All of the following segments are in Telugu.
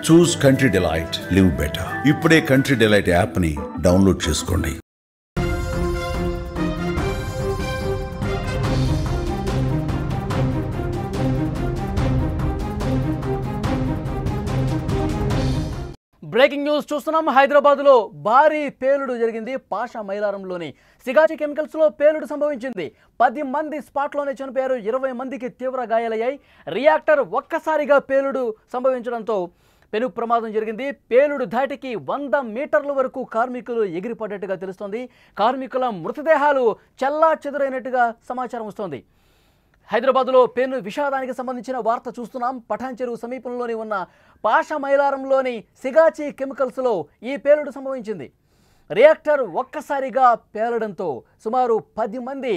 చూస్ కంట్రీ డిలైట్, లివ్ బెటర్. ఇప్పుడే కంట్రీ డిలైట్ యాప్ ని డౌన్లోడ్ చేసుకోండి. బ్రేకింగ్ న్యూస్ చూస్తున్నాం. హైదరాబాద్లో భారీ పేలుడు జరిగింది. పాషా మైలారంలోని సిగాచి కెమికల్స్లో పేలుడు సంభవించింది. 10 మంది స్పాట్లోనే చనిపోయారు. 20 మందికి తీవ్ర గాయాలయ్యాయి. రియాక్టర్ ఒక్కసారిగా పేలుడు సంభవించడంతో పెను ప్రమాదం జరిగింది. పేలుడు ధాటికి 100 మీటర్ల వరకు కార్మికులు ఎగిరిపడ్డట్టుగా తెలుస్తోంది. కార్మికుల మృతదేహాలు చెల్లా చెదురైనట్టుగా సమాచారం వస్తోంది. హైదరాబాద్లో పెను విషాదానికి సంబంధించిన వార్త చూస్తున్నాం. పఠాన్ చెరువు సమీపంలోని ఉన్న పాషా మైలారంలోని సిగాచి కెమికల్స్లో ఈ పేలుడు సంభవించింది. రియాక్టర్ ఒక్కసారిగా పేలడంతో సుమారు 10 మంది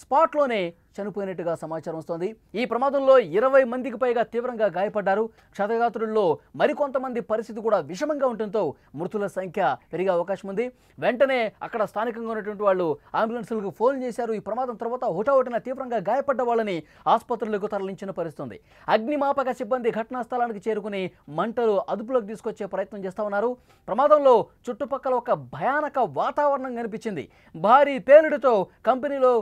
స్పాట్లోనే చనిపోయినట్టుగా సమాచారం వస్తోంది. ఈ ప్రమాదంలో 20 మందికి పైగా తీవ్రంగా గాయపడ్డారు. క్షతగాత్రుల్లో మరికొంతమంది పరిస్థితి కూడా విషమంగా ఉండటంతో మృతుల సంఖ్య పెరిగే అవకాశం ఉంది. వెంటనే అక్కడ స్థానికంగా ఉన్నటువంటి వాళ్ళు అంబులెన్సులకు ఫోన్ చేశారు. ఈ ప్రమాదం తర్వాత హుటాహుటిన తీవ్రంగా గాయపడ్డ వాళ్ళని ఆసుపత్రులకు తరలించిన పరిస్థితుంది. అగ్నిమాపక సిబ్బంది ఘటనా స్థలానికి చేరుకుని మంటలు అదుపులోకి తీసుకొచ్చే ప్రయత్నం చేస్తూ ఉన్నారు. ప్రమాదంలో చుట్టుపక్కల ఒక భయానక వాతావరణం కనిపించింది. భారీ పేలుడుతో కంపెనీలో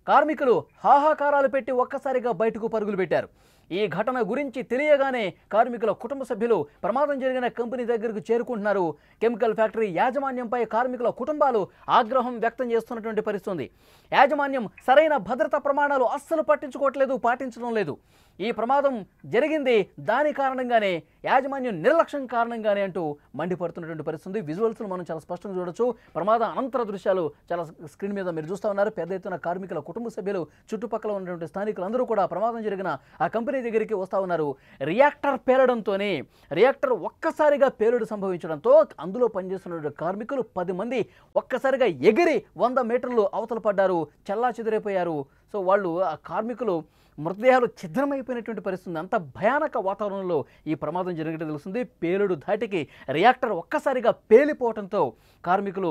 కార్మికులు హాహాకారాలు పెట్టి ఒక్కసారిగా బయటకు పరుగులు పెట్టారు. ఈ ఘటన గురించి తెలియగానే కార్మికుల కుటుంబ సభ్యులు ప్రమాదం జరిగిన కంపెనీ దగ్గరకు చేరుకుంటున్నారు. కెమికల్ ఫ్యాక్టరీ యాజమాన్యంపై కార్మికుల కుటుంబాలు ఆగ్రహం వ్యక్తం చేస్తున్నటువంటి పరిస్థితి. యాజమాన్యం సరైన భద్రతా ప్రమాణాలు అస్సలు పట్టించుకోవట్లేదు, పాటించడం లేదు. ఈ ప్రమాదం జరిగింది దాని కారణంగానే, యాజమాన్యం నిర్లక్ష్యం కారణంగానే అంటూ మండిపడుతున్నటువంటి పరిస్థితి. విజువల్స్ను మనం చాలా స్పష్టంగా చూడొచ్చు. ప్రమాద అనంతర దృశ్యాలు చాలా స్క్రీన్ మీద మీరు చూస్తూ ఉన్నారు. పెద్ద ఎత్తున కార్మికుల కుటుంబ సభ్యులు, చుట్టుపక్కల ఉన్నటువంటి స్థానికులందరూ కూడా ప్రమాదం జరిగిన ఆ కంపెనీ దగ్గరికి వస్తూ ఉన్నారు. రియాక్టర్ పేలడంతోనే, రియాక్టర్ ఒక్కసారిగా పేలుడు సంభవించడంతో అందులో పనిచేస్తున్న కార్మికులు 10 మంది ఒక్కసారిగా ఎగిరి 100 మీటర్లు అవతల పడ్డారు, చెల్లా చెదిరైపోయారు. సో వాళ్ళు ఆ కార్మికులు మృతదేహాలు ఛిద్రమైపోయినటువంటి పరిస్థితి. అంత భయానక వాతావరణంలో ఈ ప్రమాదం జరిగినట్టు తెలుస్తుంది. పేలుడు ధాటికి రియాక్టర్ ఒక్కసారిగా పేలిపోవడంతో కార్మికులు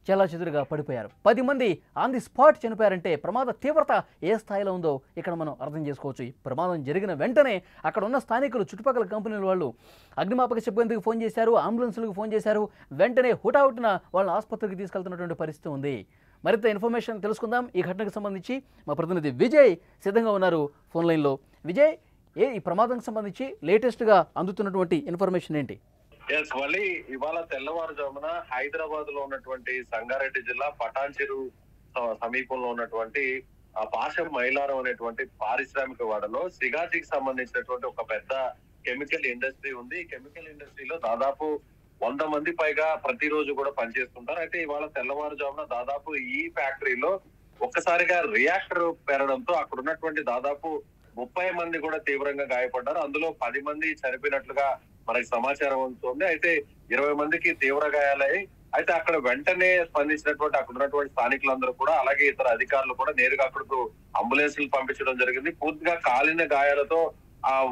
చాలా చెదురుగా పడిపోయారు. 10 మంది ఆన్ ది స్పాట్ చనిపోయారంటే ప్రమాద తీవ్రత ఏ స్థాయిలో ఉందో ఇక్కడ మనం అర్థం చేసుకోవచ్చు. ఈ ప్రమాదం జరిగిన వెంటనే అక్కడ ఉన్న స్థానికులు, చుట్టుపక్కల కంపెనీల వాళ్ళు అగ్నిమాపక సిబ్బందికి ఫోన్ చేశారు, అంబులెన్సులకు ఫోన్ చేశారు. వెంటనే హుటాహుటిన వాళ్ళని ఆసుపత్రికి తీసుకెళ్తున్నటువంటి పరిస్థితి ఉంది. మరింత ఇన్ఫర్మేషన్ తెలుసుకుందాం. ఈ ఘటనకు సంబంధించి మా ప్రతినిధి విజయ్ సిద్ధంగా ఉన్నారు ఫోన్ లైన్లో. విజయ్, ఈ ప్రమాదానికి సంబంధించి లేటెస్ట్గా అందుతున్నటువంటి ఇన్ఫర్మేషన్ ఏంటి? మళ్ళీ ఇవాళ తెల్లవారుజామున హైదరాబాద్ లో ఉన్నటువంటి సంగారెడ్డి జిల్లా పటాన్ చెరువు సమీపంలో ఉన్నటువంటి పాషా మైలారం అనేటువంటి పారిశ్రామిక వాడలో సిగాచికి సంబంధించినటువంటి ఒక పెద్ద కెమికల్ ఇండస్ట్రీ ఉంది. ఈ కెమికల్ ఇండస్ట్రీలో దాదాపు 100 మంది పైగా ప్రతిరోజు కూడా పనిచేస్తుంటారు. అయితే ఇవాళ తెల్లవారుజామున దాదాపు ఈ ఫ్యాక్టరీలో ఒక్కసారిగా రియాక్టర్ పెరగడంతో అక్కడ ఉన్నటువంటి దాదాపు 30 మంది కూడా తీవ్రంగా గాయపడ్డారు. అందులో 10 మంది చనిపోయినట్లుగా మనకి సమాచారం ఉంటుంది. అయితే 20 మందికి తీవ్ర గాయాలయ్యాయి. అయితే అక్కడ వెంటనే స్పందించినటువంటి అక్కడ ఉన్నటువంటి స్థానికులందరూ కూడా, అలాగే ఇతర అధికారులు కూడా నేరుగా అక్కడకు అంబులెన్స్లు పంపించడం జరిగింది. పూర్తిగా కాలిన గాయాలతో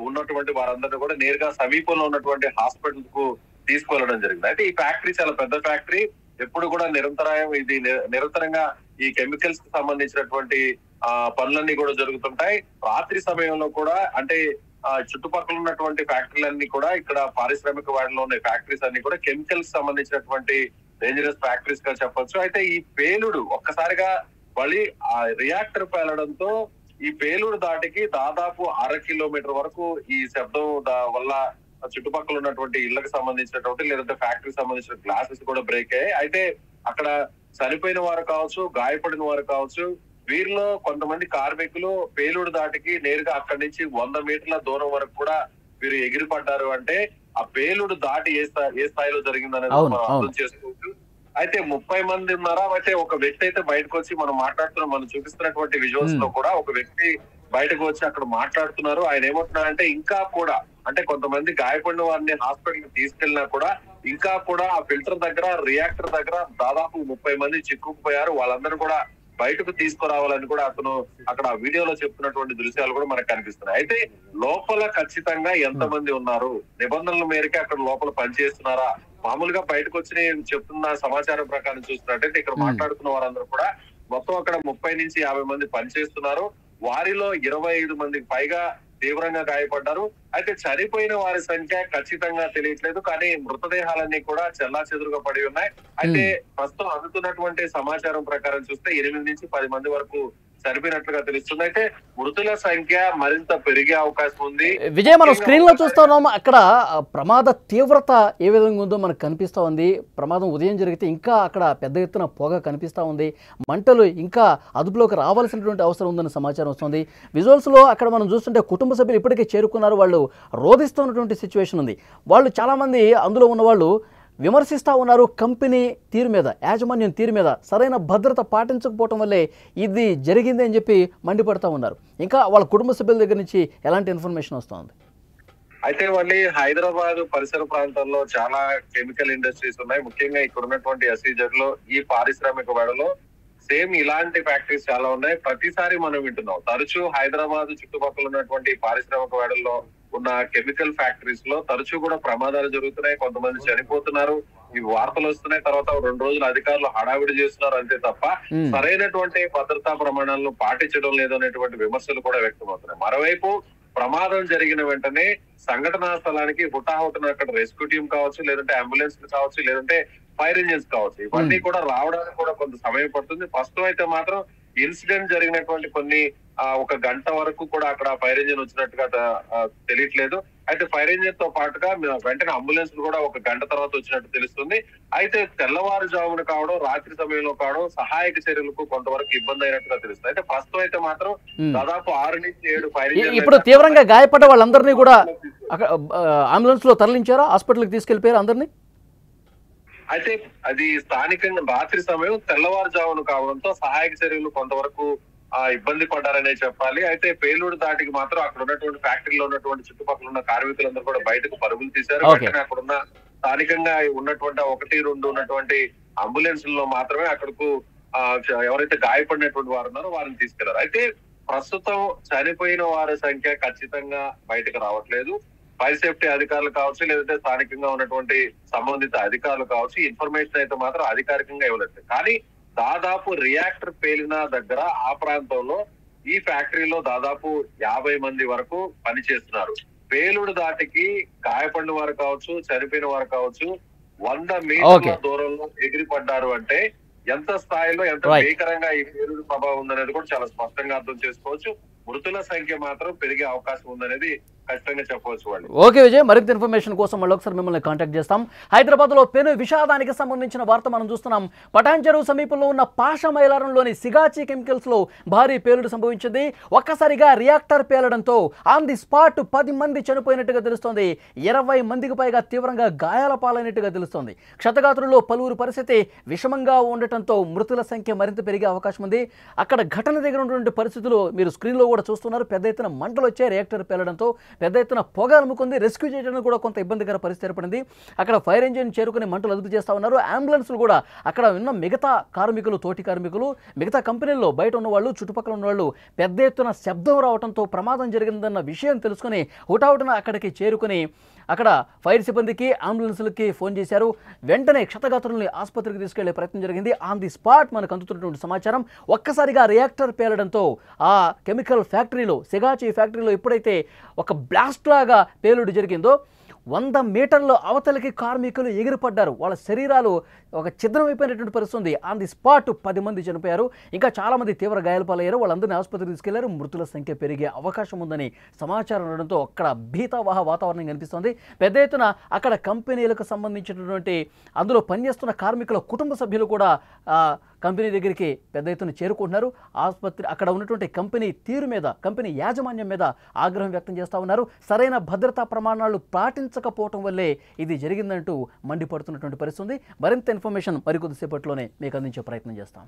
ఉన్నటువంటి వారందరూ కూడా నేరుగా సమీపంలో ఉన్నటువంటి హాస్పిటల్ కు తీసుకువెళ్ళడం జరిగింది. అయితే ఈ ఫ్యాక్టరీ చాలా పెద్ద ఫ్యాక్టరీ. ఎప్పుడు కూడా నిరంతరంగా ఈ కెమికల్స్ కి సంబంధించినటువంటి పనులన్నీ కూడా జరుగుతుంటాయి. రాత్రి సమయంలో కూడా, అంటే చుట్టుపక్కల ఉన్నటువంటి ఫ్యాక్టరీలన్నీ కూడా, ఇక్కడ పారిశ్రామిక వాడలో ఉన్న ఫ్యాక్టరీస్ అన్ని కూడా కెమికల్స్ సంబంధించినటువంటి డేంజరస్ ఫ్యాక్టరీస్ గా చెప్పొచ్చు. అయితే ఈ పేలుడు ఒక్కసారిగా మళ్ళీ ఆ రియాక్టర్ పేలడంతో ఈ పేలుడు దాటికి దాదాపు 1/2 కిలోమీటర్ వరకు ఈ శబ్దం వల్ల చుట్టుపక్కల ఉన్నటువంటి ఇళ్లకు సంబంధించినటువంటి, లేదంటే ఫ్యాక్టరీకి సంబంధించిన గ్లాసెస్ కూడా బ్రేక్ అయ్యాయి. అయితే అక్కడ చనిపోయిన వారు కావచ్చు, గాయపడిన వారు కావచ్చు, వీరిలో కొంతమంది కార్మికులు పేలుడు దాటికి నేరుగా అక్కడి నుంచి 100 మీటర్ల దూరం వరకు కూడా వీరు ఎగిరిపడ్డారు. అంటే ఆ పేలుడు దాటి ఏ స్థాయిలో జరిగిందనేది మనం అర్థం చేసుకోవచ్చు. అయితే 30 మంది ఉన్నారా? అయితే ఒక వ్యక్తి అయితే బయటకు వచ్చి మనం చూపిస్తున్నటువంటి విజువల్స్ లో కూడా ఒక వ్యక్తి బయటకు వచ్చి అక్కడ మాట్లాడుతున్నారు. ఆయన ఏమంటున్నారంటే ఇంకా కూడా, అంటే కొంతమంది గాయపడిన వారిని హాస్పిటల్ కి తీసుకెళ్ళినా కూడా ఇంకా కూడా ఆ ఫిల్టర్ దగ్గర, రియాక్టర్ దగ్గర దాదాపు 30 మంది చిక్కుకుపోయారు. వాళ్ళందరూ కూడా బయటకు తీసుకురావాలని కూడా అతను అక్కడ వీడియోలో చెప్తున్నటువంటి దృశ్యాలు కూడా మనకు కనిపిస్తున్నాయి. అయితే లోపల ఖచ్చితంగా ఎంతమంది ఉన్నారు, నిబంధనల మేరకు అక్కడ లోపల పనిచేస్తున్నారా? మామూలుగా బయటకు వచ్చి చెప్తున్న సమాచారం ప్రకారం చూస్తున్నట్టయితే ఇక్కడ మాట్లాడుతున్న వారందరూ కూడా మొత్తం అక్కడ 30 నుంచి 50 మంది పనిచేస్తున్నారు. వారిలో 25 మందికి పైగా తీవ్రంగా గాయపడ్డారు. అయితే చనిపోయిన వారి సంఖ్య ఖచ్చితంగా తెలియట్లేదు, కానీ మృతదేహాలన్నీ కూడా చెల్లాచెదురుగా పడి ఉన్నాయి. అయితే ప్రస్తుతం అందుతున్నటువంటి సమాచారం ప్రకారం చూస్తే 8 నుంచి 10 మంది వరకు చనిపోయినట్లుగా తెలుస్తుంది. అయితే మృతుల సంఖ్య మరింత పెరిగే అవకాశం ఉంది. విజయ్, మనం స్క్రీన్ లో చూస్తా ఉన్నాం, అక్కడ ప్రమాద తీవ్రత ఏ విధంగా ఉందో మనకు కనిపిస్తా ఉంది. ప్రమాదం ఉదయం జరిగితే ఇంకా అక్కడ పెద్ద ఎత్తున పొగ కనిపిస్తా ఉంది, మంటలు ఇంకా అదుపులోకి రావాల్సినటువంటి అవసరం ఉందన్న సమాచారం వస్తుంది. విజువల్స్ లో అక్కడ మనం చూస్తుంటే కుటుంబ సభ్యులు ఇప్పటికే చేరుకున్నారు, వాళ్ళు రోధిస్తున్నటువంటి సిచ్యువేషన్ ఉంది. వాళ్ళు చాలా మంది అందులో ఉన్న వాళ్ళు విమర్శిస్తూ ఉన్నారు కంపెనీ తీరు మీద, యాజమాన్యం తీరు మీద సరైన భద్రత పాటించకపోవటం వల్లే ఇది జరిగింది అని చెప్పి మండిపడతా ఉన్నారు. ఇంకా వాళ్ళ కుటుంబ సభ్యుల దగ్గర నుంచి ఎలాంటి ఇన్ఫర్మేషన్ వస్తుంది? అయితే మళ్ళీ హైదరాబాద్ పరిసర ప్రాంతాల్లో చాలా కెమికల్ ఇండస్ట్రీస్ ఉన్నాయి. ముఖ్యంగా ఇక్కడ ఉన్నటువంటి ఎస్ఈజెడ్ లో, ఈ పారిశ్రామిక వాడలో సేమ్ ఇలాంటి ఫ్యాక్టరీస్ చాలా ఉన్నాయి. ప్రతిసారి మనం వింటున్నాం, తరచూ హైదరాబాద్ చుట్టుపక్కల ఉన్నటువంటి పారిశ్రామిక వాడల్లో ఉన్న కెమికల్ ఫ్యాక్టరీస్ లో తరచూ కూడా ప్రమాదాలు జరుగుతున్నాయి, కొంతమంది చనిపోతున్నారు, ఈ వార్తలు వస్తున్నాయి. తర్వాత 2 రోజులు అధికారులు హడావిడి చేస్తున్నారు అంతే తప్ప సరైనటువంటి భద్రతా ప్రమాణాలను పాటించడం లేదనేటువంటి విమర్శలు కూడా వ్యక్తమవుతున్నాయి. మరోవైపు ప్రమాదం జరిగిన వెంటనే సంఘటనా స్థలానికి హుటాహుటిన అక్కడ రెస్క్యూ టీం కావచ్చు, లేదంటే అంబులెన్స్ కావచ్చు, లేదంటే ఫైర్ ఇంజిన్స్ కావచ్చు, ఇవన్నీ కూడా రావడానికి కూడా కొంత సమయం పడుతుంది. ప్రస్తుతం అయితే మాత్రం ఇన్సిడెంట్ జరిగినటువంటి కొన్ని 1 గంట వరకు కూడా అక్కడ ఫైర్ ఇంజిన్ వచ్చినట్టుగా తెలియట్లేదు. అయితే ఫైర్ ఇంజిన్ తో పాటుగా వెంటనే అంబులెన్స్ కూడా 1 గంట తర్వాత వచ్చినట్టు తెలుస్తుంది. అయితే తెల్లవారుజామున కావడం, రాత్రి సమయంలో కావడం సహాయక చర్యలకు కొంతవరకు ఇబ్బంది అయినట్టుగా తెలుస్తుంది. అయితే ప్రస్తుతం అయితే మాత్రం దాదాపు 6 నుంచి 7 ఫైర్ ఇంజిన్. ఇప్పుడు తీవ్రంగా గాయపడ్డ వాళ్ళందరినీ కూడా అంబులెన్స్ లో తరలించారా, హాస్పిటల్కి తీసుకెళ్లిపోయారు అందరినీ? అయితే అది స్థానికంగా రాత్రి సమయం తెల్లవారుజామున కావడంతో సహాయక చర్యలు కొంతవరకు ఇబ్బంది పడ్డారనే చెప్పాలి. అయితే పేలూరు దాటికి మాత్రం అక్కడ ఉన్నటువంటి ఫ్యాక్టరీలో ఉన్నటువంటి చుట్టుపక్కల ఉన్న కార్మికులందరూ కూడా బయటకు పరుగులు తీశారు. వెంటనే అక్కడ ఉన్న స్థానికంగా ఉన్నటువంటి 1-2 ఉన్నటువంటి అంబులెన్స్ లో మాత్రమే అక్కడకు ఎవరైతే గాయపడినటువంటి వారు ఉన్నారో వారిని తీసుకెళ్లారు. అయితే ప్రస్తుతం చనిపోయిన వారి సంఖ్య ఖచ్చితంగా బయటకు రావట్లేదు. ఫైర్ సేఫ్టీ అధికారులు కావచ్చు, లేదంటే స్థానికంగా ఉన్నటువంటి సంబంధిత అధికారులు కావచ్చు, ఇన్ఫర్మేషన్ అయితే మాత్రం అధికారికంగా ఇవ్వలేదు. కానీ దాదాపు రియాక్టర్ పేలిన దగ్గర ఆ ప్రాంతంలో ఈ ఫ్యాక్టరీలో దాదాపు 50 మంది వరకు పనిచేస్తున్నారు. పేలుడు దాటికి గాయపడిన వారు కావచ్చు, చనిపోయిన వారు కావచ్చు 100 మీటర్ల దూరంలో ఎగిరిపడ్డారు అంటే ఎంత స్థాయిలో, ఎంత భీకరంగా ఈ పేలుడు ప్రభావం ఉందనేది కూడా చాలా స్పష్టంగా అర్థం చేసుకోవచ్చు. మృతుల సంఖ్య మాత్రం పెరిగే అవకాశం ఉందనేది ఖచ్చితంగా చెప్పవచ్చు వాళ్ళు. ఓకే విజయ్, మరింత ఇన్ఫర్మేషన్ కోసం మళ్ళీ ఒకసారి మిమ్మల్ని కాంటాక్ట్ చేస్తాం. హైదరాబాద్ లో పెను విషాదానికి సంబంధించిన వార్త మనం చూస్తున్నాం. పటాన్ చెరువు సమీపంలో ఉన్న పాషా మైలారంలోని సిగాచి కెమికల్స్ లో భారీ పేలుడు సంభవించింది. ఒక్కసారిగా రియాక్టర్ పేలడంతో ఆన్ ది స్పాట్ 10 మంది చనిపోయినట్టుగా తెలుస్తోంది. 20 మందికి పైగా తీవ్రంగా గాయాల పాలైనట్టుగా తెలుస్తోంది. క్షతగాత్రుల్లో పలువురు పరిస్థితి విషమంగా ఉండటంతో మృతుల సంఖ్య మరింత పెరిగే అవకాశం ఉంది. అక్కడ ఘటన దగ్గర ఉన్నటువంటి పరిస్థితులు మీరు స్క్రీన్ లో కూడా చూస్తున్నారు. పెద్ద ఎత్తున మంటలు వచ్చాయి రియాక్టర్ పేలడంతో, పెద్ద ఎత్తున పొగ అలుముకుంది. రెస్క్యూ చేయడానికి కూడా కొంత ఇబ్బందికర పరిస్థితి ఏర్పడింది. అక్కడ ఫైర్ ఇంజిన్ చేరుకుని మంటలు అదుపు చేస్తా ఉన్నారు. అంబులెన్స్లు కూడా అక్కడ ఉన్న మిగతా కార్మికులు, తోటి కార్మికులు, మిగతా కంపెనీల్లో బయట ఉన్న వాళ్ళు, చుట్టుపక్కల ఉన్న వాళ్ళు పెద్ద ఎత్తున శబ్దం రావడంతో ప్రమాదం జరిగిందన్న విషయం తెలుసుకుని హుటాహుటిన అక్కడికి చేరుకుని అక్కడ ఫైర్ సిబ్బందికి, అంబులెన్స్లకి ఫోన్ చేశారు. వెంటనే క్షతగాత్రుల్ని ఆసుపత్రికి తీసుకెళ్లే ప్రయత్నం జరిగింది. ఆన్ ది స్పాట్ మనకు అందుతున్నటువంటి సమాచారం, ఒక్కసారిగా రియాక్టర్ పేలడంతో ఆ కెమికల్ ఫ్యాక్టరీలో, సిగాచి ఫ్యాక్టరీలో ఎప్పుడైతే ఒక బ్లాస్ట్ లాగా పేలుడు జరిగిందో 100 మీటర్ల అవతలికి కార్మికులు ఎగిరిపడ్డారు. వాళ్ళ శరీరాలు ఒక ఛిద్రం అయిపోయినటువంటి పరిస్థితి ఉంది. ఆన్ ది స్పాట్ 10 మంది చనిపోయారు. ఇంకా చాలామంది తీవ్ర గాయాల పాలయ్యారు. వాళ్ళందరినీ ఆసుపత్రికి తీసుకెళ్లారు. మృతుల సంఖ్య పెరిగే అవకాశం ఉందని సమాచారం ఉండడంతో అక్కడ భీతావహ వాతావరణం కనిపిస్తోంది. పెద్ద ఎత్తున అక్కడ కంపెనీలకు సంబంధించినటువంటి అందులో పనిచేస్తున్న కార్మికుల కుటుంబ సభ్యులు కూడా కంపెనీ దగ్గరికి పెద్ద ఎత్తున చేరుకుంటున్నారు. ఆసుపత్రి అక్కడ ఉన్నటువంటి కంపెనీ తీరు మీద, కంపెనీ యాజమాన్యం మీద ఆగ్రహం వ్యక్తం చేస్తూ ఉన్నారు. సరైన భద్రతా ప్రమాణాలు పాటించకపోవటం వల్లే ఇది జరిగిందంటూ మండిపడుతున్నటువంటి పరిస్థితి ఉంది. మరింత ఇన్ఫర్మేషన్ మరికొద్దిసేపట్లోనే మీకు అందించే ప్రయత్నం చేస్తాం.